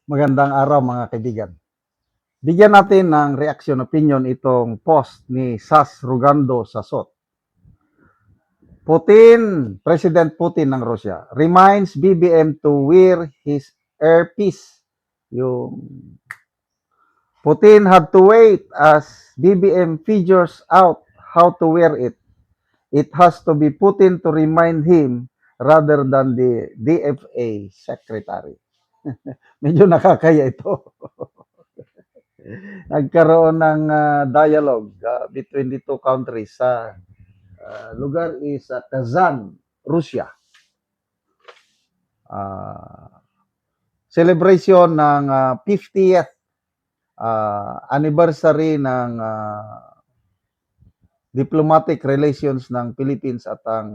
Magandang araw mga kaibigan. Bigyan natin ng reaction opinion itong post ni Sas Rugando Sasot. President Putin ng Russia reminds BBM to wear his earpiece. Yung Putin had to wait as BBM figures out how to wear it. It has to be Putin to remind him rather than the DFA secretary. Medyo nakakaya ito. Nagkaroon ng dialogue between the two countries sa lugar is Kazan, Russia. Celebration ng 50th anniversary ng diplomatic relations ng Philippines at ang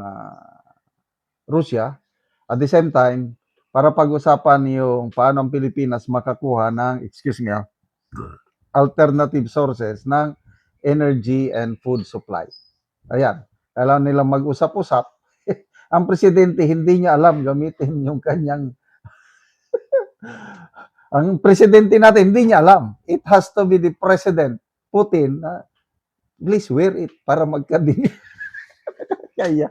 Russia. At the same time, para pag-usapan yung paano ang Pilipinas makakuha ng, alternative sources ng energy and food supply. Ayan, kailangan nilang mag-usap-usap. Ang presidente hindi niya alam gamitin yung kanyang ang presidente natin hindi niya alam. It has to be the president, Putin, please wear it para magkadinig. Kaya,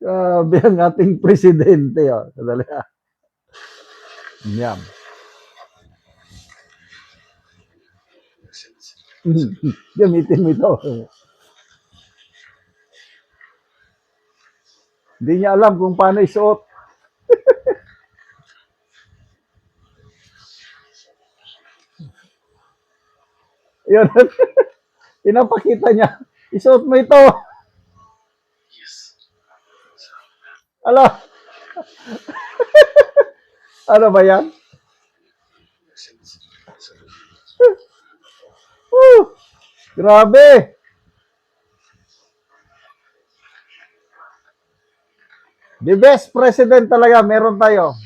sabi ang ating presidente. Sadali. Yan. Gamitin mo ito. Hindi niya alam kung paano isuot. Yun. Pinapakita niya. Isuot mo ito. Ala. Ano ba yan? Grabe. The best president talaga meron tayo.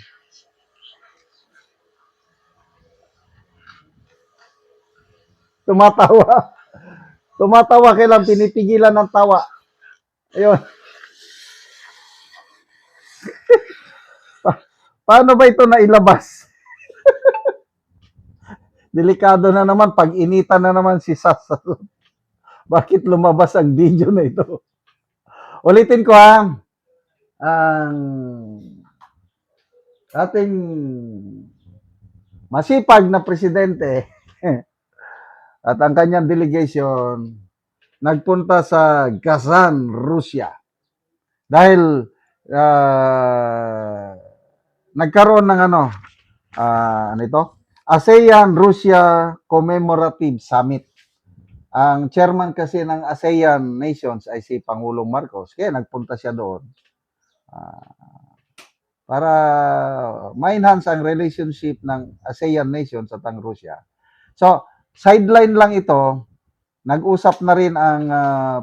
Tumatawa. Tumatawa kailan pinipigilan ng tawa. Ayun. Paano ba ito nailabas? Delikado na naman, pag-initan na naman si Sas. Bakit lumabas ang video na ito? Ulitin ko ha. Ang ating masipag na presidente at ang kanyang delegation nagpunta sa Kazan, Russia. Dahil nagkaroon ng ano ito? ASEAN-Russia Commemorative Summit. Ang chairman kasi ng ASEAN nations ay si Pangulong Marcos. Kaya nagpunta siya doon para ma-enhance ang relationship ng ASEAN nations at ang Russia. So, sideline lang ito. Nag-usap na rin ang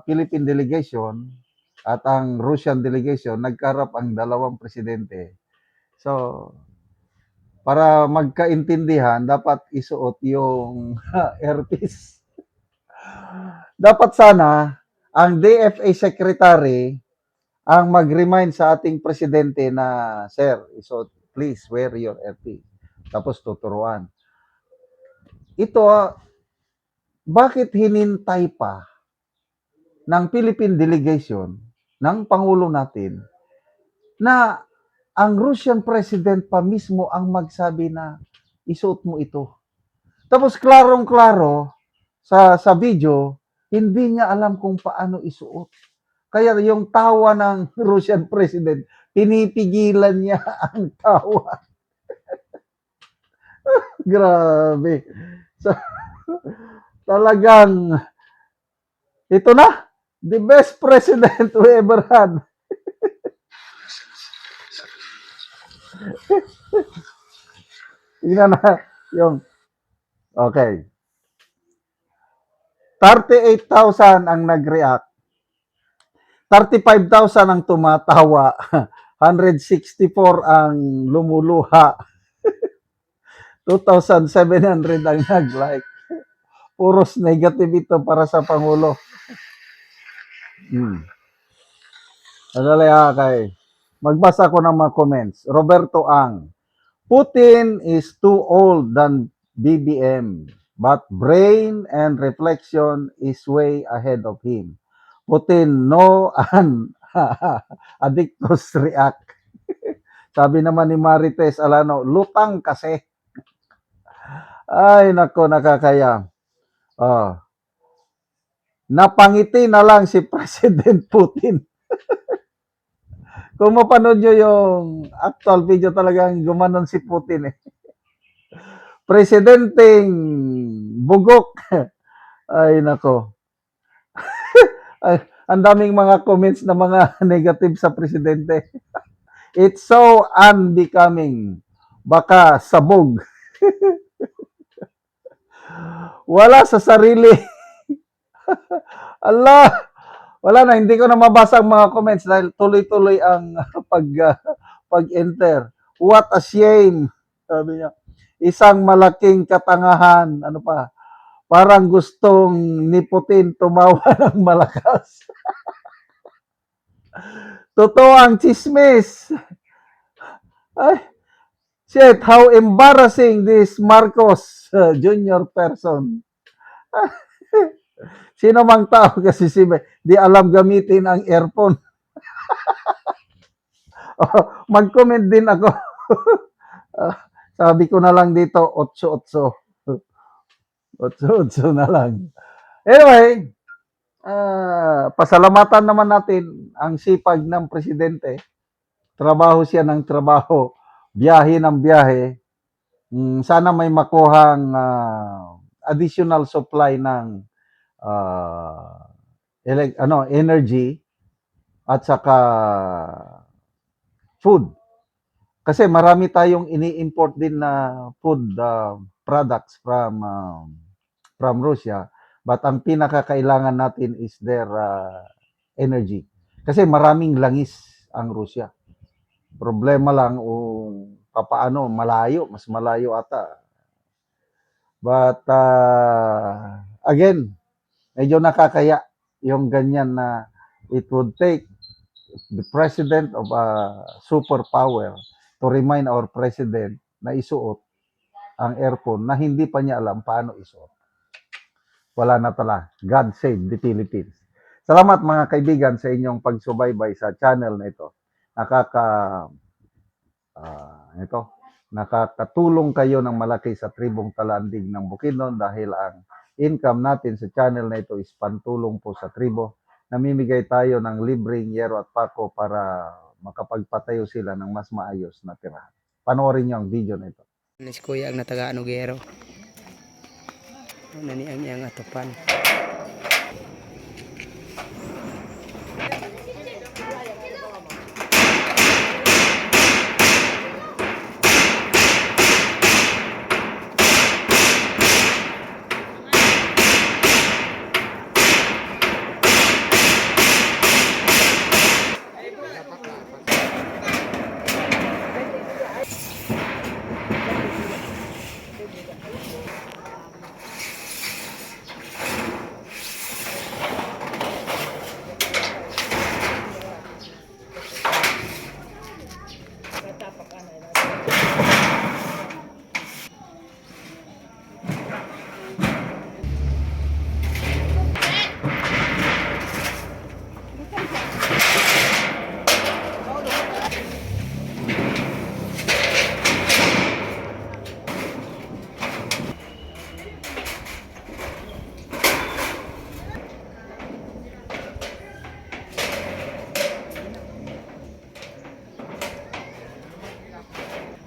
Philippine delegation at ang Russian delegation. Nagkarap ang dalawang presidente. So, para magkaintindihan, dapat isuot yung earpiece. Dapat sana, ang DFA secretary ang mag-remind sa ating presidente na, sir, isuot, please wear your earpiece. Tapos tuturuan. Ito, bakit hinintay pa ng Philippine delegation, ng Pangulo natin, na ang Russian president pa mismo ang magsabi na isuot mo ito. Tapos klarong-klaro sa video, hindi niya alam kung paano isuot. Kaya yung tawa ng Russian president, pinipigilan niya ang tawa. Grabe. So, talagang, ito na, the best president we ever had. Tingnan na yung, okay. 38,000 ang nag-react. 35,000 ang tumatawa. 164 ang lumuluha. 2,700 ang nag-like. Puros negative ito para sa Pangulo. Adali kay. Magbasa ko ng mga comments. Roberto Ang. Putin is too old than BBM, but brain and reflection is way ahead of him. Putin, no, and addictus react. Sabi naman ni Marites Alano, lutang kasi. Ay, nako, nakakaya. Oh, napangiti na lang si President Putin. Kung mapanood nyo yung actual video, talagang gumanon si Putin eh. Presidenteng bugok. Ay, nako. Ay, ang daming mga comments na mga negative sa presidente. It's so unbecoming. Baka sabog. Wala sa sarili. Allah, wala na, hindi ko na mabasa ang mga comments dahil tuloy-tuloy ang pag-enter. What a shame, sabi niya. Isang malaking katangahan, ano pa, parang gustong ni Putin tumawa ng malakas. Totoo ang chismis. Ay, shit, how embarrassing this Marcos Junior person. Sino mang tao kasi si di alam gamitin ang earphone. Mag-comment din ako. Sabi ko na lang dito, 8-8. 8-8 na lang. Anyway, pasalamatan naman natin ang sipag ng presidente. Trabaho siya ng trabaho, biyahe ng biyahe. Sana may makuhang additional supply ng energy at saka food. Kasi marami tayong ini-import din na food products from Russia, but ang pinakakailangan natin is their energy. Kasi maraming langis ang Russia. Problema lang papaano, mas malayo ata. But again, medyo nakakaya yung ganyan na it would take the president of a superpower to remind our president na isuot ang earphone na hindi pa niya alam paano isuot. Wala na tala. God save the Philippines. Salamat mga kaibigan sa inyong pagsubaybay sa channel na ito. Nakakatulong kayo ng malaki sa tribong Talandig ng Bukidnon dahil ang income natin sa channel na ito is pantulong po sa tribo. Namimigay tayo ng libreng yero at pako para makapagpatayo sila ng mas maayos na tirahan. Panoorin niyo ang video na ito. Si Kuya ang nataga-anugero. Nani ang iyang atupan.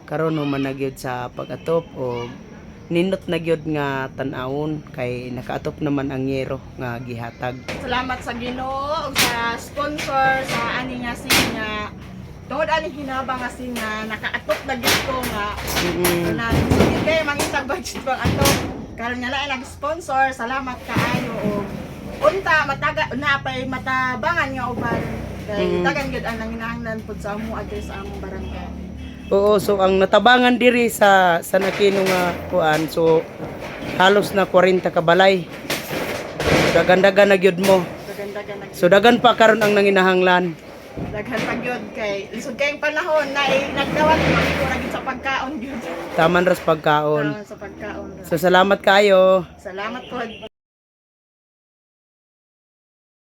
Karon man nagyod sa pag-atop o nindot nagyod nga tan-awon kay nakaatop naman ang yero nga gihatag. Salamat sa Ginoo ug sa sponsor sa ani nga nga tungod ani hinabang nga nga nakaatop na gyud ko nga na sige kay mangitag budget pang atop karon nga lain nag-sponsor. Salamat kaayo og unta mataga napay matabangan nga uban kay tagan gyud ang nanginahanglan pud sa amo address sa among barangay. Oo, so ang natabangan diri sa Nakino nga kuan, so halos na 40 ka balay. Dagan-dagan na gyud mo. Dagan-dagan na. So dagan pa karon ang nanginahanglan. Daghan pa gyud kay lisod kayong panahon na nagdawat ko ra gyud sa pagkaon gyud. Taman ras pagkaon. Sa pagkaon. So salamat kayo. Salamat po.